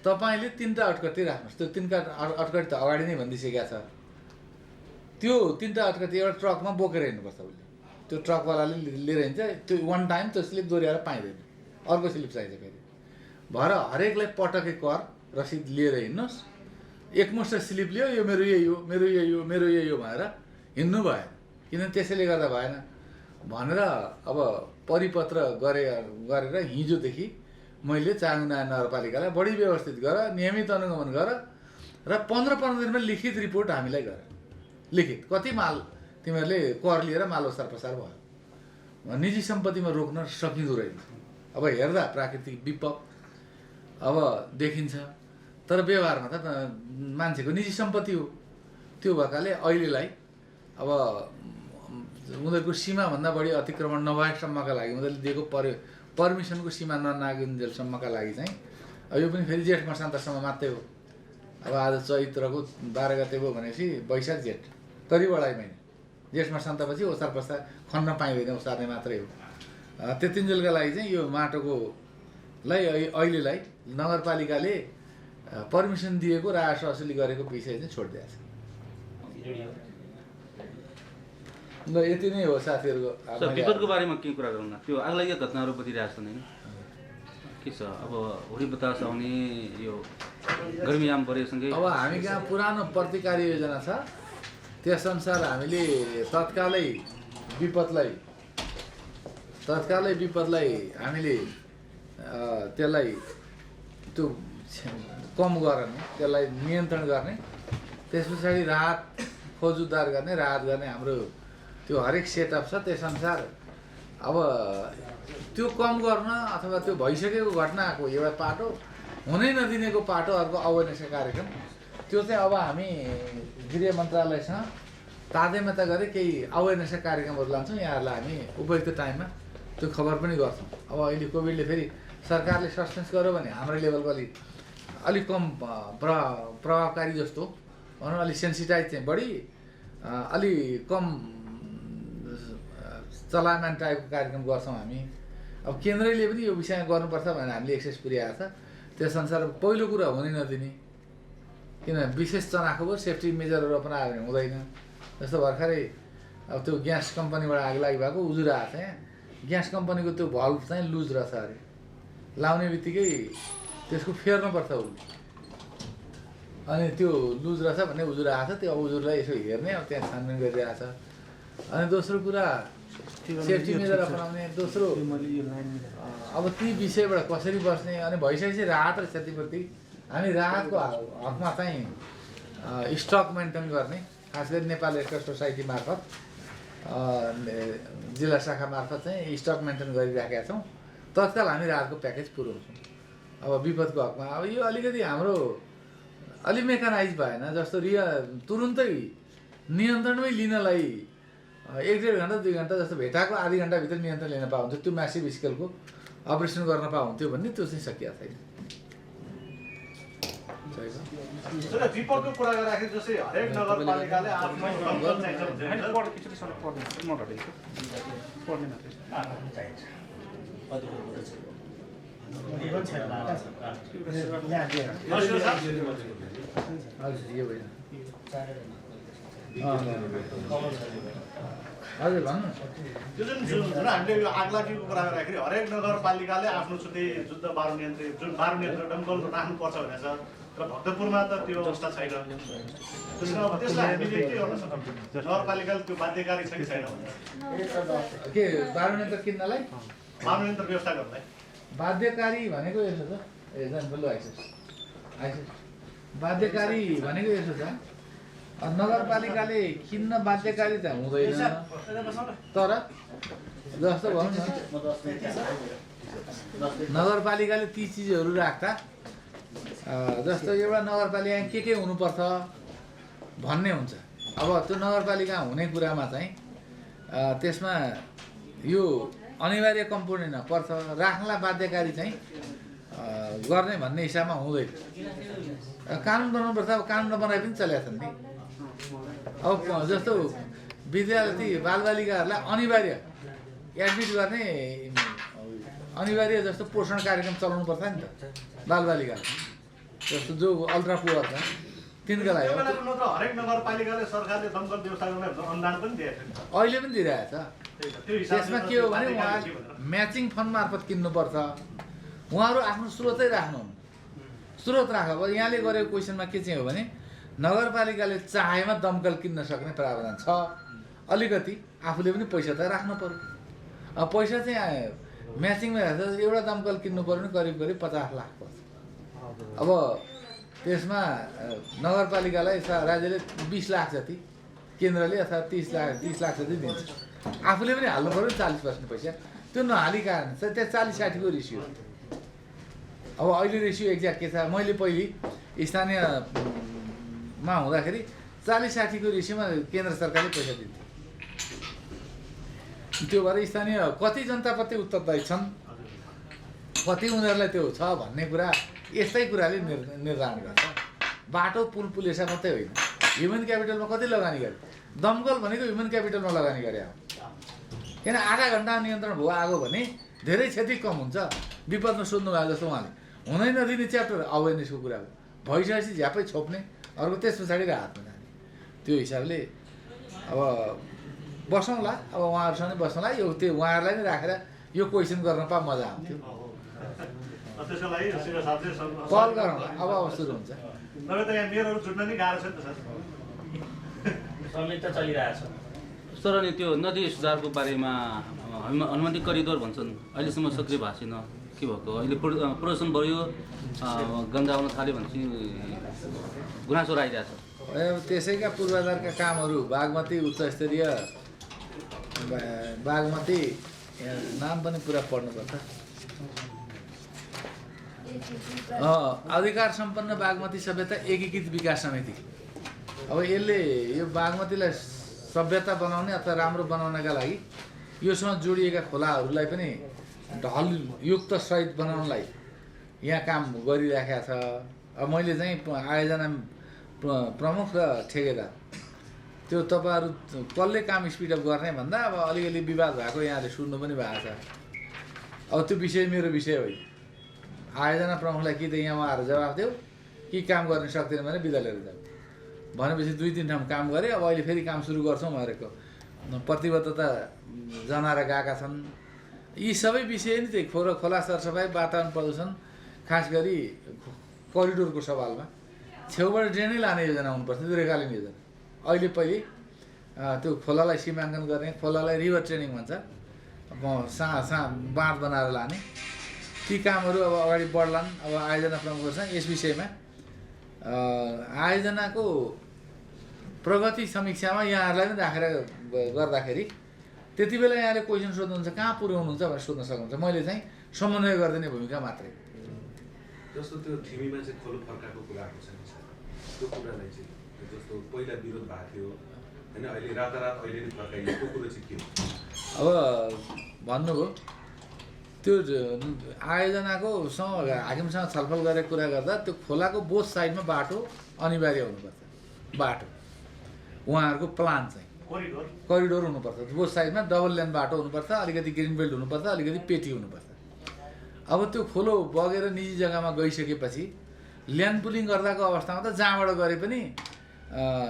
तपाईँले 3टा अटकटी राख्नुहोस्। त्यो 3टा अटकटी त अगाडि नै भनिदिइसकेको छ। त्यो 3टा अटकटी एउटा ट्रकमा बोकेर हिँड्नुपर्छ उसले, त्यो ट्रकवालाले लिएर हिँड्छ। त्यो वान टाइम त्यो स्लिप दोहोऱ्याएर पाइँदैन, अर्को स्लिप चाहिन्छ फेरि। भएर हरेकलाई पटकै कर रसिद लिएर हिँड्नुहोस्। एकमुष्ट स्लिप लियो, यो मेरो यही हो, मेरो यही हो, मेरो यही हो भनेर हिँड्नु भएन, किनभने त्यसैले गर्दा भएन भनेर अब परिपत्र गरेर हिजोदेखि मैले चाङना नगरपालिकालाई बढी व्यवस्थित गर, नियमित अनुगमन गर र 15-15 दिनमा लिखित रिपोर्ट हामीलाई गर। लिखित कति माल तिमीहरूले कर लिएर माल ओसार पसार भयो, निजी सम्पत्तिमा रोक्न सकिँदो रहेछ। अब हेर्दा प्राकृतिक विपद अब देखिन्छ, तर व्यवहारमा त मान्छेको निजी सम्पत्ति हो। त्यो भएकाले अहिलेलाई अब उनीहरूको सीमाभन्दा बढी अतिक्रमण नभएसम्मका लागि उनीहरूले दिएको पर्मिसनको सीमा ननागिन्जेलसम्मका लागि चाहिँ यो पनि फेरि जेठ मसान्तसम्म मात्रै हो। अब आज चैत्रको 12 गते भयो भनेपछि वैशाख जेठ करिब 2.5 महिना, जेठ मसान्तपछि ओसार पसार खन्न पाइँदैन, ओसार्ने मात्रै हो। त्यतिन्जेलका लागि चाहिँ यो माटोकोलाई अहिलेलाई नगरपालिकाले पर्मिसन दिएको राजस्व असुली गरेको विषय चाहिँ छोडिदिएको छ। ल यति नै हो साथीहरूको। विपदको बारेमा के कुरा गरौँ न, त्यो आगलागी घटनाहरू बतिरहेको छन् होइन, के छ अब हुरी बतास आउने यो गर्मीयाम परेसँगै अब हामी कहाँ पुरानो प्रतिकारी योजना छ, त्यसअनुसार हामीले तत्कालै विपदलाई हामीले त्यसलाई त्यो कम गर्ने, त्यसलाई नियन्त्रण गर्ने, त्यस पछाडि राहत खोज उद्धार गर्ने, राहत गर्ने हाम्रो त्यो हरेक सेटअप छ। त्यसअनुसार अब त्यो कम गर्न अथवा त्यो भइसकेको घटनाको एउटा पाटो, हुनै नदिनेको पाटो, अर्को अवेरनेस कार्यक्रम, त्यो चाहिँ अब हामी गृह मन्त्रालयसँग तादेमता गरेर केही अवेरनेस कार्यक्रमहरू लान्छौँ। यहाँहरूलाई हामी उपयुक्त टाइममा त्यो खबर पनि गर्छौँ। अब अहिले कोभिडले फेरि सरकारले सस्पेन्स गर्यो भने हाम्रो लेभलको अलिक कम प्रभावकारी जस्तो भनौँ, अलिक सेन्सिटाइज चाहिँ बढी, अलि कम चलायमान टाइपको कार्यक्रम गर्छौँ हामी। अब केन्द्रले पनि यो विषयमा गर्नुपर्छ भनेर हामीले एक्सेस पुर्याएको छ। त्यसअनुसार पहिलो कुरा हुनै नदिने, किनभने विशेष चनाखो भयो, सेफ्टी मेजरहरू अपनायो भने हुँदैन। जस्तो भर्खरै अब त्यो ग्यास कम्पनीबाट आगलागी भएको उजुर आएको छ, यहाँ ग्यास कम्पनीको त्यो भल्भ चाहिँ लुज रहेछ अरे, लाउने बित्तिकै त्यसको फेर्नुपर्छ उसले, अनि त्यो लुज रहेछ भन्ने उजुर आएको छ। त्यो उजुरलाई यसो हेर्ने, अब त्यहाँ छानबिन गरिरहेको छ। अनि दोस्रो कुरा सेफ्टी मेजर अपनाउने, दोस्रो अब ती विषयबाट कसरी बस्ने, अनि भइसकेपछि राहत र क्षतिपूर्ति हामी राहतको हकमा चाहिँ स्टक मेन्टेन गर्ने, खास गरी नेपाल रेड क्रस सोसाइटी मार्फत जिल्ला शाखा मार्फत चाहिँ स्टक मेन्टेन गरिराखेका छौँ। तत्काल हामी राहतको प्याकेज पुऱ्याउँछौँ। अब विपदको हकमा अब यो अलिकति हाम्रो अलि मेकानाइज भएन, जस्तो तुरुन्तै नियन्त्रणमै लिनलाई 1-1.5 घन्टा 2 घन्टा जस्तो भेटाएको आधी घन्टाभित्र नियन्त्रण लिन पाउँथ्यो, त्यो म्यासिभ स्केलको अपरेसन गर्न पाउँथ्यो भन्ने त्यो चाहिँ सकिएको छैन। विपदको कुरा गर्दाखेरि जस्तै हरेक नगरपालिकाले आफ्नो हजुर भन्नु। त्यो जुन हामीले यो आगलागीको कुरा गर्दाखेरि हरेक नगरपालिकाले आफ्नो छुट्टै जुन बाह्र नियन्त्रण दमकल राख्नुपर्छ भनेर छ। र भक्तपुरमा त त्यो अवस्था छैन। त्यसमा अब त्यसलाई हामीले के गर्न सक्छौँ? नगरपालिकाले त्यो बाध्यकारी छ कि छैन भनेर के बाह्रयन्त्र किन्नलाई मानवयन्त्र व्यवस्था गर्नलाई बाध्यकारी भनेको यसो छ। ए जान बल्ल आइसक्यो बाध्यकारी भनेको यसो छ, नगरपालिकाले किन्न बाध्यकारी त हुँदैन, तर जस्तो भनौँ न नगरपालिकाले ती चिजहरू राख्दा जस्तो एउटा नगरपालिका के हुनुपर्छ भन्ने हुन्छ। अब त्यो नगरपालिका हुने कुरामा चाहिँ त्यसमा यो अनिवार्य कम्पोनेन्ट पर्छ, राख्नलाई बाध्यकारी चाहिँ गर्ने भन्ने हिसाबमा हुँदैन। कानुन बनाउनुपर्छ, अब कानुन नबनाए पनि चलेका छन् नि। अब जस्तो विद्यार्थी बालबालिकाहरूलाई अनिवार्य एडमिट गर्ने अनिवार्य जस्तो पोषण कार्यक्रम चलाउनु पर्छ नि त बालबालिका जस्तो जो अल्ट्रा पुवर छ तिनका लागि। हरेक नगरपालिकाले सरकारले दमकल व्यवस्था गर्ने अनुदान पनि दिएको छ, अहिले पनि दिइरहेछ। त्यसमा के हो भने उहाँ म्याचिङ फन्ड मार्फत किन्नुपर्छ। उहाँहरू आफ्नो स्रोतै राख्नु, स्रोत राख। अब यहाँले गरेको क्वेसनमा के चाहिँ हो भने नगरपालिकाले चाहेमा दमकल किन्न सक्ने प्रावधान छ, अलिकति आफूले पनि पैसा त राख्नु पर्यो। अब पैसा चाहिँ म्याचिङमा हेर्दा एउटा दमकल किन्नु पर्यो भने करिब 50 लाख पर्छ। अब त्यसमा नगरपालिकालाई राज्यले 20 लाख जति, केन्द्रले अथवा 30 लाख जति दिन्छ। आफूले पनि हाल्नु पर्यो 40% पैसा, त्यो नहाली कारण चाहिँ त्यहाँ 40-60 को रेसियो। अब अहिले रेसियो एक्ज्याक्ट के छ, मैले पहिले स्थानीयमा हुँदाखेरि 40-60 को रेसियोमा केन्द्र सरकारले पैसा दिन्थ्यो। त्यो भएर स्थानीय कति जनताप्रति उत्तरदायी छन्, कति उनीहरूलाई त्यो छ भन्ने कुरा यस्तै कुराले निर्धारण गर्छ। बाटो पुल पुलेसा मात्रै होइन, ह्युमन क्यापिटलमा कति लगानी गरे। दमकल भनेको ह्युमन क्यापिटलमा लगानी गरे हो। किन आधा घन्टा नियन्त्रण भयो आगो भने धेरै क्षति कम हुन्छ। विपदमा सोध्नु भएको जस्तो उहाँले हुनै नदिने च्याप्टर अवेरनेसको कुरा हो। भइसकेपछि झ्यापै छोप्ने, अर्को त्यस पछाडिको हातमा जाने। त्यो हिसाबले अब बसौँला, अब उहाँहरूसँग बसौँला। यो त्यो उहाँहरूलाई नै राखेर यो क्वेसन गर्न पा मजा आउँथ्यो। त्यसको लागि कल गरौँ, अब सुरु हुन्छ। नभए त यहाँ मेयरहरू जुट्न नि गाह्रो छ नि त सर। समेत त चलिरहेछ। सर अनि त्यो नदी सुधारको बारेमा अनुमति करिडोर भन्छन्, अहिलेसम्म सक्रिय भएको छैन, के भएको? अहिले प्रदूषण बढ्यो, गन्दा आउन थाल्यो भनेपछि गुनासो आइरहेछ। त्यसैका पूर्वाधारका कामहरू बागमती उच्च स्तरीय बागमती नाम पनि पुरा पढ्नुपर्छ। अधिकार सम्पन्न बागमती सभ्यता एकीकृत विकास समिति। अब यसले यो बागमतीलाई सभ्यता बनाउने अथवा राम्रो बनाउनका लागि योसँग जोडिएका खोलाहरूलाई पनि ढलयुक्त सहित बनाउनलाई यहाँ काम गरिराखेका छ। अब मैले चाहिँ आयोजना प्रमुख र ठेकेदार त्यो तपाईँहरू कसले काम स्पिडअप गर्ने भन्दा अब अलिअलि विवाद भएको यहाँले सुन्नु पनि भएको छ। अब त्यो विषय मेरो विषय होइन। आयोजना प्रमुखलाई कि त यहाँ उहाँहरू जवाफ देऊ कि काम गर्न सक्दैन भने बिदा लिएर जाऊ भनेपछि 2-3 ठाउँ काम गरे। अब अहिले फेरि काम सुरु गर्छौँ भनेको प्रतिबद्धता जनाएर गएका छन्। यी सबै विषय नि चाहिँ खोला सरसफाइ, वातावरण प्रदूषण, खास गरी करिडोरको सवालमा छेउबाट ड्रेनै लाने योजना हुनुपर्छ। त्यो रेखालीन योजना अहिले पहिले त्यो खोलालाई सीमाङ्कन गर्ने, खोलालाई रिभर ट्रेनिङ भन्छ, बाँध बनाएर लाने, ती कामहरू अब अगाडि बढ्लान्। अब आयोजना प्रमुखहरूसँग यस विषयमा आयोजनाको प्रगति समीक्षामा यहाँहरूलाई पनि राखेर गर्दाखेरि त्यति बेला यहाँले क्वेसन सोध्नुहुन्छ कहाँ पुर्याउनुहुन्छ भनेर सोध्न सक्नुहुन्छ। मैले चाहिँ समन्वय गरिदिने भूमिका मात्रै। जस्तो त्यो ठिमीमा चाहिँ खोलो फर्काएको कुरा आएको छ नि सर, त्यो कुरालाई चाहिँ जस्तो पहिला विरोध भएको थियो होइन, अहिले रातारात अहिले नै फर्काइएको कुरो चाहिँ के हो? अब भन्नुभयो त्यो आयोजनाको हाकिमसँग छलफल गरेर कुरा गर्दा त्यो खोलाको बोथ साइडमा बाटो अनिवार्य हुनुपर्छ। बाटो उहाँहरूको प्लान चाहिँ करिडोर हुनुपर्छ। बोथ साइडमा डबल लेन बाटो हुनुपर्छ, अलिकति ग्रिन बेल्ट हुनुपर्छ, अलिकति पेटी हुनुपर्छ। अब त्यो खोलो बगेर निजी जग्गामा गइसकेपछि ल्यान्ड पुलिङ गर्दाको अवस्थामा त जहाँबाट गरे पनि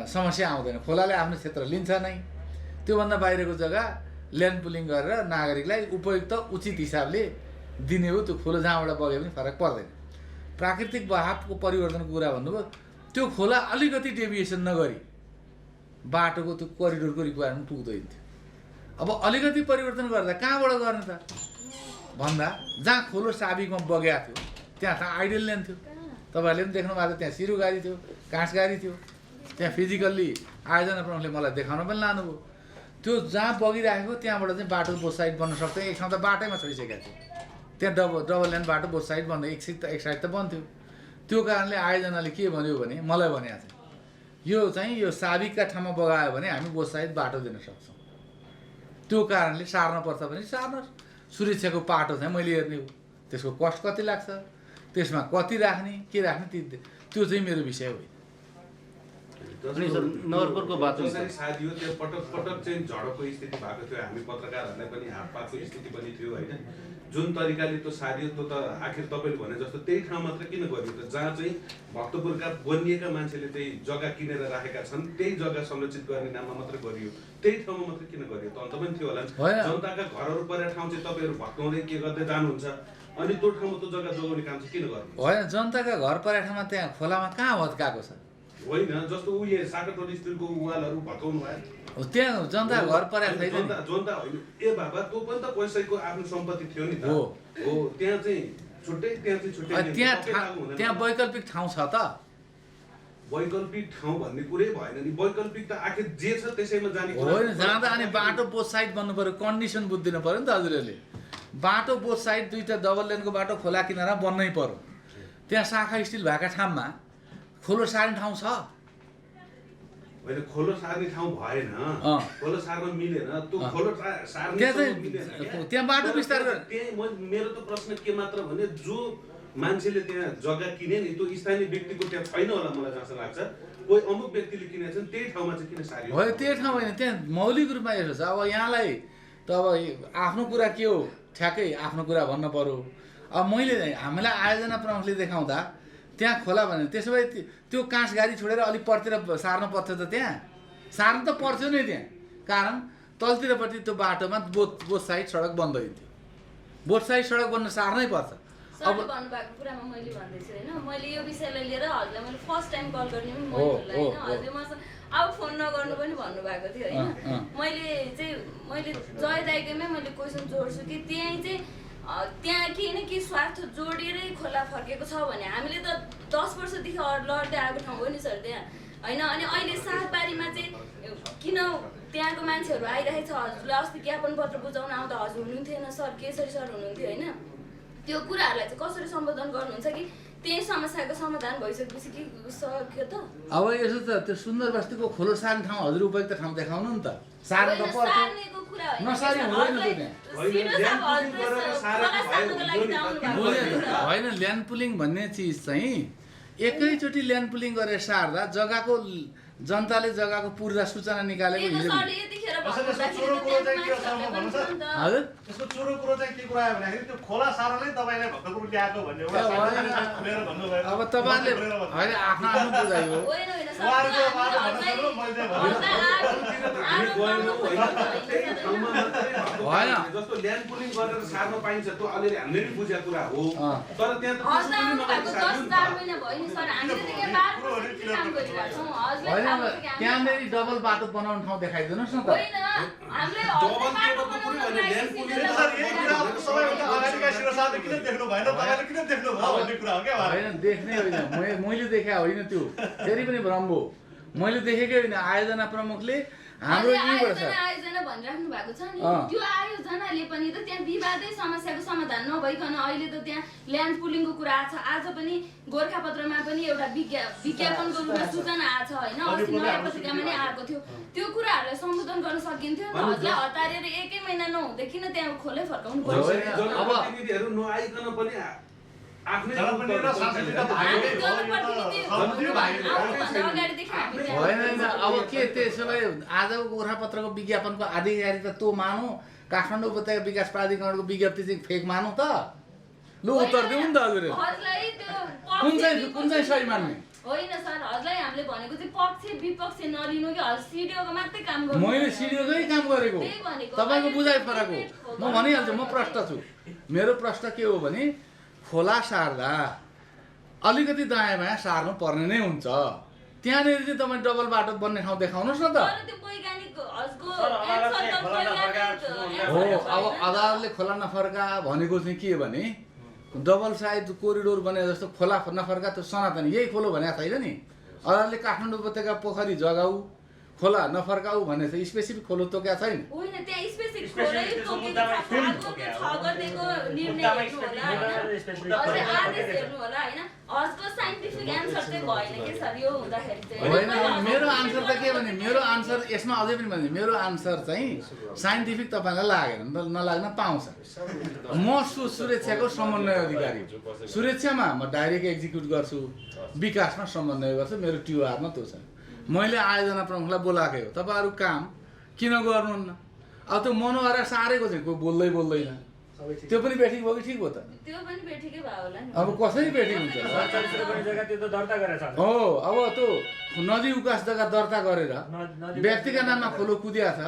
समस्या आउँदैन। खोलाले आफ्नो क्षेत्र लिन्छ नै, त्योभन्दा बाहिरको जग्गा ल्यान्ड पुलिङ गरेर नागरिकलाई उपयुक्त उचित हिसाबले दिने हो। त्यो खोलो जहाँबाट बगे पनि फरक पर्दैन। प्राकृतिक बहावको परिवर्तनको कुरा भन्नुभयो, त्यो खोला अलिकति डेभिएसन नगरी बाटोको त्यो करिडोरको रिक्वायरमेन्ट पुग्दैन थियो। अब अलिकति परिवर्तन गर्दा कहाँबाट गर्ने त भन्दा जहाँ खोलो साबिकमा बगेको थियो त्यहाँ त आइडियल ल्यान्ड थियो। तपाईँहरूले पनि देख्नु भएको थियो, त्यहाँ सिरु गाडी थियो, काँस गाडी थियो, त्यहाँ फिजिकल्ली आयोजना प्रमुखले मलाई देखाउन पनि लानुभयो। त्यो जहाँ बगिरहेको त्यहाँबाट चाहिँ बाटो बोथ साइड बन्न सक्थ्यो। एक ठाउँ त बाटैमा छोडिसकेको थियो, त्यहाँ डबल ल्यान्ड बाटो बोथ साइड बन्दै एक साइड त बन्थ्यो। त्यो कारणले आयोजनाले के भन्यो भने मलाई भनेको थियो, यो चाहिँ यो साबिकका ठाउँमा बगायो भने हामी बोथ साइड बाटो दिन सक्छौँ। त्यो कारणले सार्न पर्छ भने सार्नुहोस्, सुरक्षाको पाटो चाहिँ मैले हेर्ने हो, त्यसको कस्ट कति लाग्छ, त्यसमा कति राख्ने के राख्ने त्यो चाहिँ मेरो विषय होइन। अनि सर नगरकोटको बाटो साथी हो, त्यो पटक पटक चाहिँ झडपको स्थिति भएको थियो। हामी पत्रकारहरूलाई पनि हातपातको स्थिति पनि थियो होइन। जुन तरिकाले त्यो सारियो त्यो त आखिर तपाईँले भने जस्तो त्यही ठाउँ मात्र किन गरियो त? जहाँ चाहिँ भक्तपुरका बनिएका मान्छेले चाहिँ जग्गा किनेर राखेका छन् त्यही जग्गा संरक्षित गर्ने नाममा मात्र गरियो, त्यही ठाउँमा मात्र किन गरियो त? अन्त पनि थियो होला। जनताका घरहरू परेका ठाउँ चाहिँ तपाईँहरू भत्काउँदै के गर्दै जानुहुन्छ, अनि त्यो ठाउँमा त्यो जग्गा जोगाउने काम चाहिँ किन गर्नु? होइन, जनताका घर परेका ठाउँमा त्यहाँ खोलामा कहाँ भत्काएको छ? होइन, जस्तो उयो सागरटोली स्टिलको वालहरू भत्काउनु भयो, त्यहाँ जनता घर परेको छैन। जनता होइन ए बाबा, त्यो पनि त पैसाको आफ्नो सम्पत्ति थियो नि त। हो, त्यहाँ चाहिँ छुट्टै, त्यहाँ चाहिँ छुट्टै, त्यहाँ वैकल्पिक ठाउँ छ त? वैकल्पिक ठाउँ भन्ने कुरै भएन नि। वैकल्पिक त आखिर जे छ त्यसैमा जाने होइन। जाँदा अनि बाटो बोथ साइड बन्नु पर्यो, कन्डिसन बुझिदिनु पर्यो नि त हजुरहरूले। बाटो बोथ साइड दुईवटा डबल लेनको बाटो खोला किनारा बन्नै पर्यो। त्यहाँ शाखा स्टिल भएका ठाउँमा खोलो सार्ने ठाउँ छ? होइन, खोलो सार्ने ठाउँ भएन, खोलो सार्न मिलेन। त्यो खोलो सार्ने त्यहाँ बाटो विस्तार त्यही मेरो त प्रश्न के मात्र भने, जो मान्छेले त्यहाँ जग्गा किने नि त्यो स्थानीय व्यक्तिको त्यहाँ छैन होला मलाई जस्तो लाग्छ। कोही अमुक व्यक्तिले किनेको छ त्यही ठाउँमा चाहिँ किन सार्यो? होइन, त्यो ठाउँ होइन, त्यहाँ मौलिक रूपमा यसो छ। अब यहाँलाई त अब आफ्नो कुरा के हो, ठ्याक्कै आफ्नो कुरा भन्नु पर्यो। अब मैले हामीलाई आयोजना प्रमुखले देखाउँदा त्यहाँ खोला भने त्यसो भए त्यो काँस गाडी छोडेर अलिक परतिर सार्न पर्थ्यो त? त्यहाँ सार्न त पर्थ्यो नै त्यहाँ, कारण तलतिरपट्टि त्यो बाटोमा बोथ साइड सडक बन्द हुन्थ्यो। बोथ साइड सडक बन्न सार्नै पर्छ। अब भन्नुभएको कुरामा मैले भन्दैछु होइन, मैले यो विषयलाई लिएर हजुरलाई मैले फर्स्ट टाइम कल गर्ने पनि मैले होइन। हजुरले मसँग अब फोन नगर्नु पनि भन्नुभएको थियो होइन। मैले जय दाइकैमै मैले क्वेसन जोड्छु कि त्यहाँ केही न केही स्वार्थ जोडेरै खोला फर्केको छ भने हामीले त 10 वर्षदेखि लड्दै आएको ठाउँ हो नि सर त्यहाँ होइन। अनि अहिले सातबारीमा चाहिँ किन त्यहाँको मान्छेहरू आइरहेको छ? हजुरलाई अस्ति ज्ञापन पत्र बुझाउन आउँदा हजुर हुनुहुन्थेन सर, केसरी सर हुनुहुन्थ्यो होइन। त्यो कुराहरूलाई चाहिँ कसरी सम्बोधन गर्नुहुन्छ कि त्यही समस्याको समाधान भइसकेपछि के सक्यो त? अब यसो त त्यो सुन्दर बस्तीको खोलो सार्ने ठाउँ हजुर उपयुक्त ठाउँ देखाउनु नि त। सार्न त पर्छ, नसारी हुँदैन होइन। ल्यान्ड पुलिङ भन्ने चिज चाहिँ एकैचोटि ल्यान्ड पुलिङ गरेर सार्दा जग्गाको जनताले जग्गाको पूर्जा सूचना निकालेको यसको चोरो कुरो चाहिँ के कुरा आयो भन्दाखेरि त्यो खोला सार्नलाई तपाईँले भक्तपुर ल्याएको भन्ने एउटा भन्नुभयो। अब तपाईँले होइन आफ्नो आफ्नो बुझाइ हो। होइन, जस्तो ल्यान्ड पुलिङ गरेर सार्न पाइन्छ त्यो अलिअलि हामीले पनि बुझेको कुरा हो, तर त्यहाँ त त्यहाँनिर डबल बाटो बनाउने ठाउँ देखाइदिनुहोस् न त। होइन, देख्ने होइन, मैले देखे होइन, त्यो फेरि पनि भ्रम हो। मैले देखेकै होइन। आयोजना प्रमुखले हाम्रो आयोजना भनिराख्नु भएको छ नि, त्यो आयोजनाले पनि त त्यहाँ विवादै समस्याको समाधान नभइकन अहिले त त्यहाँ ल्यान्ड पुलिङको कुरा आछ। आज पनि गोर्खापत्रमा पनि एउटा विज्ञापनको रूपमा सूचना आछ होइन, अस्ति नयाँ पत्रिकामा नै आएको थियो। त्यो कुराहरूलाई सम्बोधन गर्न सकिन्थ्यो नि। हजुरलाई हतारेर 1 महिना नहुँदैकिन त्यहाँ खोलै फर्काउनु पर्छ। जनप्रतिनिधिहरू नआइकन पनि होइन, अब के त्यसो भए आजको गोर्खापत्रको विज्ञापनको आधिकारिकता तँ मानौ, काठमाडौँ उपत्यका विकास प्राधिकरणको विज्ञप्ति चाहिँ फेक मानौ त? लु उत्तर दिउँ नि त हजुरले। कुन चाहिँ सही मान्ने होइन सर, हजुरलाई हामीले भनेको चाहिँ पक्ष विपक्ष नलिनु कि हजुर सिडिओको मात्रै काम गर्नु। मैले सिडिओकै काम गरेको, तपाईँको बुझाइ फरक हो। म भनिहाल्छु, म प्रश्न छु। मेरो प्रश्न के हो भने खोला सार्दा अलिकति दायाँ बायाँ सार्नु पर्ने नै हुन्छ। त्यहाँनिर चाहिँ तपाईँ डबल बाटो बन्ने ठाउँ देखाउनुहोस् न त। हो अब अदालतले खोला नफर्का भनेको चाहिँ के भने डबल साइड कोरिडोर बने जस्तो खोला नफर्का त्यो सनातन यही खोलो भनेको छैन नि। अदालतले काठमाडौँ उपत्यका पोखरी जगाऊ खोला नफर्काऊ भन्ने चाहिँ स्पेसिफिक खोलो तोक्या छैन। होइन त्यहाँ स्पेसिफिक खोलै तोकेको छ गरिदिएको निर्णय हेर्नु होला हैन। अझै आदेश हेर्नु होला हैन। हजको साइन्टिफिक एन्सर चाहिँ भएन के सर यो हुँदाखेरि चाहिँ। होइन मेरो आन्सर त के भने मेरो आन्सर यसमा अझै पनि भने मेरो आन्सर चाहिँ साइन्टिफिक तपाईँलाई लागेन नलाग्न पाउँछ। म सुरक्षाको समन्वय अधिकारी हो। सुरक्षामा म डाइरेक्ट एक्जिक्युट गर्छु, विकासमा समन्वय गर्छु, मेरो टिओआरमा त्यो छ। मैले आयोजना प्रमुखलाई बोलाएकै हो, तपाईँहरू काम किन गर्नुहुन्न? अब त्यो मनोहरा सारेको चाहिँ कोही बोल्दैन, त्यो पनि बेठिक भयो कि ठिक हो त? त्यो पनि बेठिकै भयो होला नि। अब कसरी बेठिक हुन्छ? हो अब त्यो नदी उकास जग्गा दर्ता गरेर व्यक्तिका नाममा खोलो कुदिया छ,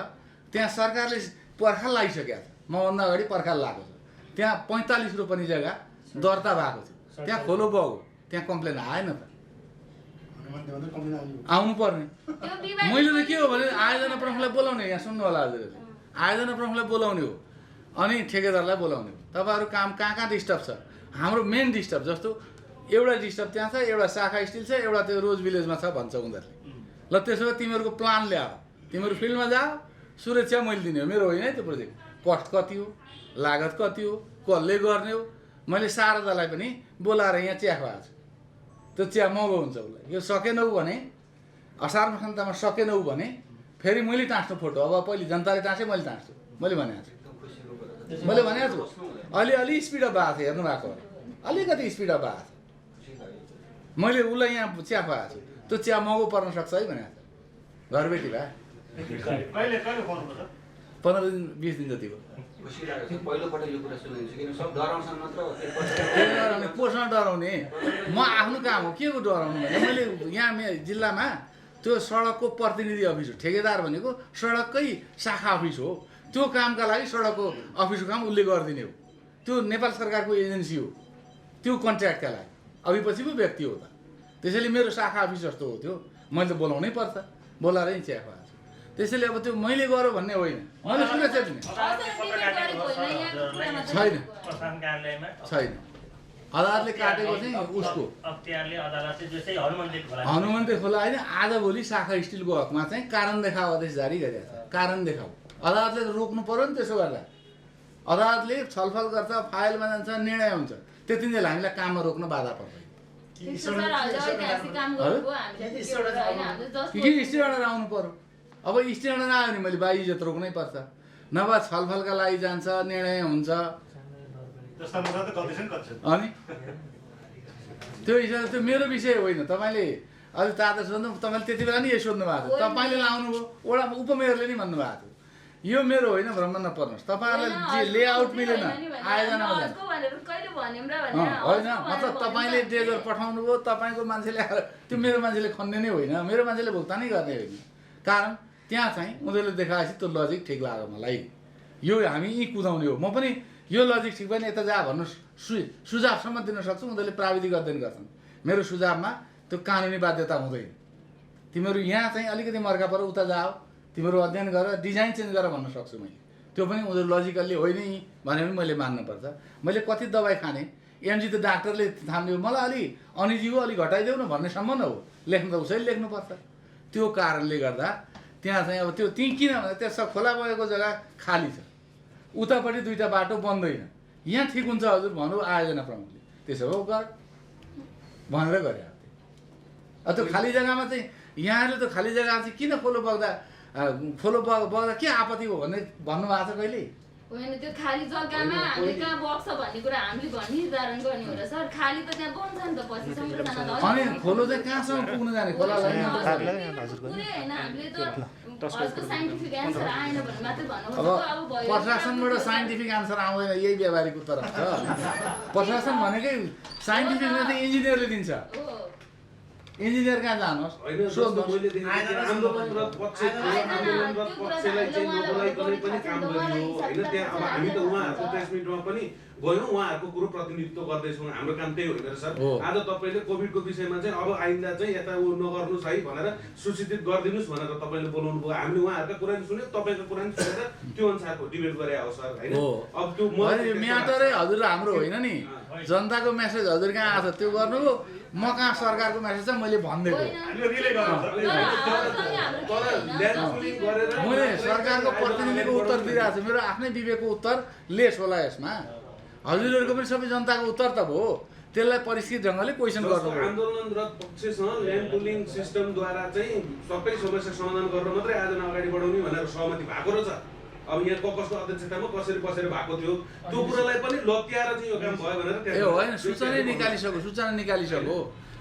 त्यहाँ सरकारले पर्खाल लगाइसकेको छ। मभन्दा अगाडि पर्खाल लगाएको छ, त्यहाँ 45 रोपनी जग्गा दर्ता भएको थियो, त्यहाँ खोलो बग्यो, त्यहाँ कम्प्लेन आएन त? आउनु पर्ने। मैले त के हो भने आयोजना प्रमुखलाई बोलाउने, यहाँ सुन्नु होला हजुरहरूले, आयोजना प्रमुखलाई बोलाउने हो अनि ठेकेदारलाई बोलाउने हो। तपाईँहरू काम कहाँ डिस्टर्ब छ? हाम्रो मेन डिस्टर्ब जस्तो एउटा डिस्टर्ब त्यहाँ छ, एउटा शाखा स्टिल छ, एउटा त्यो रोज भिलेजमा छ भन्छ उनीहरूले। ल त्यसो भए तिमीहरूको प्लान ल्याऊ, तिमीहरू फिल्डमा जाऊ, सुरक्षा मैले दिने हो, मेरो होइन है त्यो प्रोजेक्ट। कस्ट कति हो, लागत कति हो, कसले गर्ने हो? मैले शारदालाई पनि बोलाएर यहाँ चिया खुवाएको छु, त्यो चिया महँगो हुन्छ उसलाई। यो सकेनौ भने असार मसन्तमा सकेनौ भने फेरि मैले टाँस्नु फोटो। अब पहिले जनताले टाँसे मैले टाँस्छु, मैले भनेको छु। अलि स्पिडअप भएको थियो, हेर्नु भएको अलिकति स्पिडअप भएको छ। मैले उसलाई यहाँ चिया खुवाएको छु, त्यो चिया महँगो पर्न सक्छ है भनेको छ। घरबेटी भए 15 दिन 20 दिन जति भयो। कोसँग डराउने? म आफ्नो काम हो, के को डराउनु भने मैले यहाँ जिल्लामा त्यो सडकको प्रतिनिधि अफिस हो। ठेकेदार भनेको सडककै शाखा अफिस हो, त्यो कामका लागि सडकको अफिसको काम उसले गरिदिने हो। त्यो नेपाल सरकारको एजेन्सी हो, त्यो कन्ट्र्याक्टका लागि अभिपछि पो व्यक्ति हो त। त्यसैले मेरो शाखा अफिस जस्तो हो त्यो, मैले त बोलाउनै पर्छ, बोलाएरै चिया खुवाएको छु। त्यसैले अब त्यो मैले गरेँ भन्ने होइन, मैले सुरक्षा दिने छैन। अदालतले काटेको चाहिँ उसको हनुमन्ते खोला होइन, आजभोलि शाखा स्टिलको हकमा चाहिँ कारण देखाऊ आदेश जारी गरेको छ। कारण देखाऊ, अदालतले रोक्नु पर्यो नि। त्यसो गर्दा अदालतले छलफल गर्छ, फाइलमा जान्छ, निर्णय हुन्छ, त्यतिन्जेल हामीलाई काममा रोक्न बाधा पर्दैन। कि स्टेबाट आउनु पर्यो? अब स्टेबाट नआयो भने मैले बाई इज्जत रोक्नै पर्छ, नभए छलफलका लागि जान्छ, निर्णय हुन्छ। अनि त्यो हिसाबले त्यो मेरो विषय होइन। तपाईँले अलिक ताजा सोध्नु, तपाईँले त्यति बेला नि यही सोध्नु भएको थियो, तपाईँले लाउनु भयो, वडा उपमेयरले नि भन्नुभएको थियो यो मेरो होइन, भ्रम नपर्नुहोस्। तपाईँहरूलाई जे लेआउट मिलेन आयोजनामा जान्छ होइन, मतलब तपाईँले डेजर पठाउनु भयो, तपाईँको मान्छेले त्यो मेरो मान्छेले खन्ने नै होइन, मेरो मान्छेले भुक्तानै गर्ने होइन। कारण त्यहाँ चाहिँ उनीहरूले देखाएपछि त्यो लजिक ठिक लाग्यो मलाई, यो हामी यहीँ कुदाउने हो। म पनि यो लजिक ठिक भएन यता जा भन्नु सुझावसम्म दिन सक्छु, उनीहरूले प्राविधिक अध्ययन गर्छन्। मेरो सुझावमा त्यो कानुनी बाध्यता हुँदैन। तिमीहरू यहाँ चाहिँ अलिकति मर्का पर उता जाऊ, तिमीहरू अध्ययन गरेर डिजाइन चेन्ज गरेर भन्न सक्छु मैले। त्यो पनि उनीहरू लजिकल्ली होइन भने पनि मैले मान्नुपर्छ। मैले कति दबाई खाने, एमजी त डाक्टरले थाम्ने हो, मलाई अलि अनिजी हो, अलिक घटाइदेऊ न भन्नेसम्म न हो, लेख्नु त उसैले लेख्नुपर्छ। त्यो कारणले गर्दा त्यहाँ चाहिँ अब त्यो त्यहीँ किन भन्दा त्यहाँ खोला बगेको जग्गा खाली छ, उतापट्टि दुईवटा बाटो बन्दैन, यहाँ ठिक हुन्छ हजुर भन्नु आयोजना प्रमुखले। त्यसो भए गर भनेर गरे। अब त्यो खाली जग्गामा चाहिँ यहाँले त खाली जग्गामा चाहिँ किन खोलो बग्दा के आपत्ति हो भन्ने भन्नुभएको छ कहिले? होइन, त्यो खाली जग्गामा हामीले कहाँ बग्छ भन्ने कुरा हामीले निर्धारण गर्ने हो र सर। खाली त त्यहाँ बन्छ नि त पछि संरचना। अनि खोलो चाहिँ कहाँसम्म पुग्नु जाने खोलालाई? प्रशासनबाट साइन्टिफिक आन्सर आउँदैन, यही व्यावहारिक उत्तर आउँछ। प्रशासन भनेकै साइन्टिफिक इन्जिनियरले दिन्छ। इन्जिनियर कहाँ जानुहोस् होइन जस्तो मैले देखेको थिएँ आन्दोलनरत पक्ष आन्दोलनरत पक्षलाई चाहिँ नबोलाइकनै पनि काम गरियो होइन त्यहाँ अब हामी त उहाँहरूको प्रेस मिटमा पनि गयौँ उहाँहरूको कुरो प्रतिनिधित्व गर्दैछौँ हाम्रो काम त्यही होइन सर आज तपाईँले कोभिडको विषयमा चाहिँ अब आइन्दा चाहिँ यता ऊ नगर्नुहोस् है भनेर सूचित गरिदिनुहोस् भनेर तपाईँले बोलाउनु भयो हामीले उहाँहरूका कुरा नि सुन्यो तपाईँको कुरा नि सुनेर त्यो अनुसारको डिबेट गरे हो सर होइन अब त्यो म्याटरै हजुर हाम्रो होइन नि जनताको मेसेज हजुर कहाँ आएको छ त्यो गर्नु म कहाँ सरकारको मेसेज चाहिँ मैले भनिदिएको मैले सरकारको प्रतिनिधिको उत्तर दिइरहेको छु मेरो आफ्नै विवेकको उत्तर लेस होला यसमा हजुरहरूको पनि सबै जनताको उत्तर त भयो त्यसलाई परिष्कृत ढङ्गले क्वेसन गर्नु आन्दोलनरत पक्षसँग ल्यान्ड पुलिङ सिस्टमद्वारा चाहिँ सबै समस्या समाधान गर्न मात्रै आयोजना अगाडि बढाउने भनेर सहमति भएको रहेछ अब यहाँ ककसको अध्यक्षतामा कसरी बसेर भएको थियो त्यो कुरालाई पनि लत्याएर चाहिँ यो काम भयो भनेर ए होइन सूचना निकालिसक्यो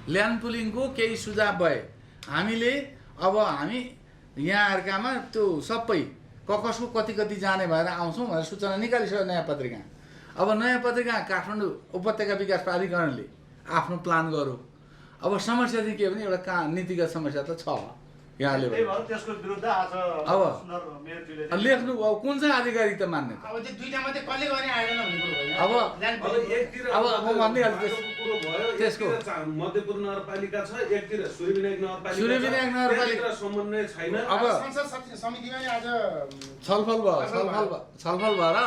ल्यान्ड पुलिङको केही सुझाव भए हामीले अब हामी यहाँहरूकामा त्यो सबै ककसको कति जाने भएर आउँछौँ भनेर सूचना निकालिसक्यो नयाँ पत्रिका अब नयाँ पत्रिका काठमाडौँ उपत्यका विकास प्राधिकरणले आफ्नो प्लान गर्यो अब समस्या चाहिँ के भने एउटा नीतिगत समस्या त छ यहाँले त्यसको विरुद्ध आज अब लेख्नु अब कुन चाहिँ आधिकारिक त मान्ने अब त्यो दुईटा मात्रै कसले गर्ने आयोजना भन्ने कुरो होइन अब म भनिहाल्छु त्यसको मध्यपुर नगरपालिका छ एकतिर सूर्यविनायक नगरपालिका समन्वय छैन अब संसद समितिमा आज छलफल भएर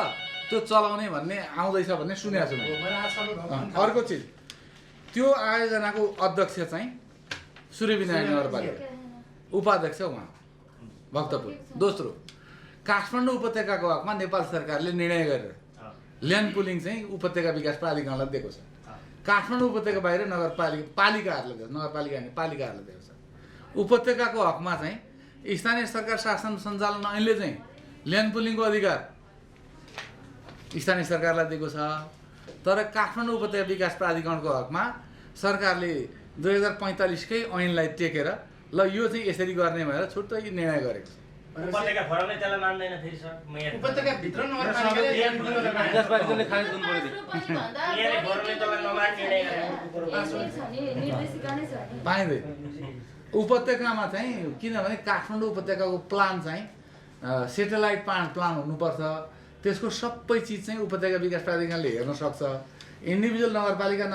त्यो चलाउने भन्ने आउँदैछ भन्ने सुनेको छु अर्को चिज त्यो आयोजनाको अध्यक्ष चाहिँ सूर्यविनायक नगरपालिका उपाध्यक्ष उहाँ भक्तपुर दोस्रो काठमाडौँ उपत्यकाको हकमा नेपाल सरकारले निर्णय गरेर ल्यान्ड पुलिङ चाहिँ उपत्यका विकास प्राधिकरणलाई दिएको छ काठमाडौँ उपत्यका बाहिर पालिकाहरूले दिएको छ उपत्यकाको हकमा चाहिँ स्थानीय सरकार शासन सञ्चालन ऐनले चाहिँ ल्यान्ड पुलिङको अधिकार स्थानीय सरकारलाई दिएको छ तर काठमाडौँ उपत्यका विकास प्राधिकरणको हकमा सरकारले 2045कै ऐनलाई टेकेर ल यो चाहिँ यसरी गर्ने भनेर छुट्टै निर्णय गरेको छ उपत्यका फोरमले त्यसलाई मान्दैन फेरि सर उपत्यका भित्र नगरपालिकाले ल्यान्ड पुलिङ विकासपालिकाले खारेज गर्नु पर्यो यहाँले फोरमले त्यसलाई नमान्ने निर्णय पाइँदैन उपत्यकामा चाहिँ किनभने काठमाडौँ उपत्यकाको प्लान चाहिँ सेटेलाइट प्लान हुनुपर्छ त्यसको सबै चिज चाहिँ उपत्यका विकास प्राधिकरणले हेर्न सक्छ इन्डिभिजुअल नगरपालिका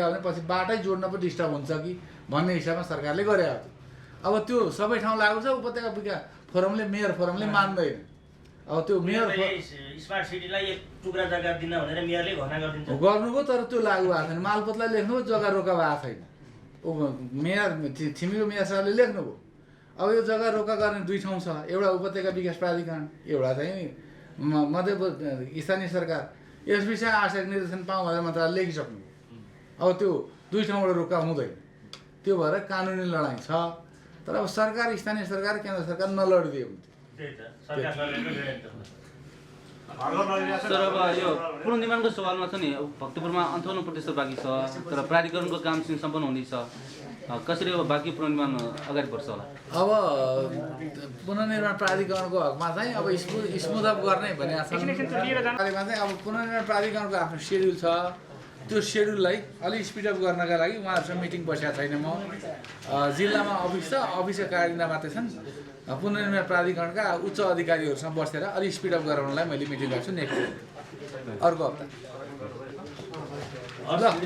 भने पछि बाटै जोड्न पनि डिस्टर्ब हुन्छ कि भन्ने हिसाबमा सरकारले गरेको थियो अब त्यो सबै ठाउँ लागु छ उपत्यका विकास मेयर फोरमले मान्दैन अब त्यो मेयर स्मार्ट सिटीलाई एक टुक्रा जग्गा दिन भनेर मेयरले घोषणा गरिदिन्छ गर्नुभयो तर त्यो लागु भएको छैन मालपोतलाई लेख्नुभयो जग्गा रोका भएको छैन मेयर छिमेकीको मेयर साहबले लेख्नुभयो अब यो जग्गा रोका गर्ने दुई ठाउँ छ एउटा उपत्यका विकास प्राधिकरण एउटा चाहिँ मध्यपुर स्थानीय सरकार यस विषय आवश्यक निर्देशन पाऊँ भनेर मन्त्रालयले लेखिसक्नु अब त्यो दुई ठाउँबाट रोका हुँदैन त्यो भएर कानुनी लडाइँ छ तर अब सरकार स्थानीय सरकार केन्द्र सरकार नलडिदियो तर अब यो पुनर्निर्माणको सवालमा छ नि भक्तपुरमा 58% बाँकी छ तर प्राधिकरणको काम चाहिँ सम्पन्न हुनेछ कसरी अब बाँकी पुनर्निर्माण अगाडि बढ्छ होला अब पुनर्निर्माण प्राधिकरणको हकमा चाहिँ अब स्मुथ अप गर्ने भने चाहिँ अब पुनर्निर्माण प्राधिकरणको आफ्नो सेड्युल छ त्यो सेड्युललाई अलिक स्पिड अप गर्नका लागि उहाँहरूसँग मिटिङ बसेको छैन म जिल्लामा अफिस छ अफिसका कार्यालयमा मात्रै छन् पुनर्निर्माण प्राधिकरणका उच्च अधिकारीहरूसँग बसेर अलिक स्पिड अप गराउनलाई मैले मिटिङ गर्छु नेक्स्ट अर्को हप्ता ल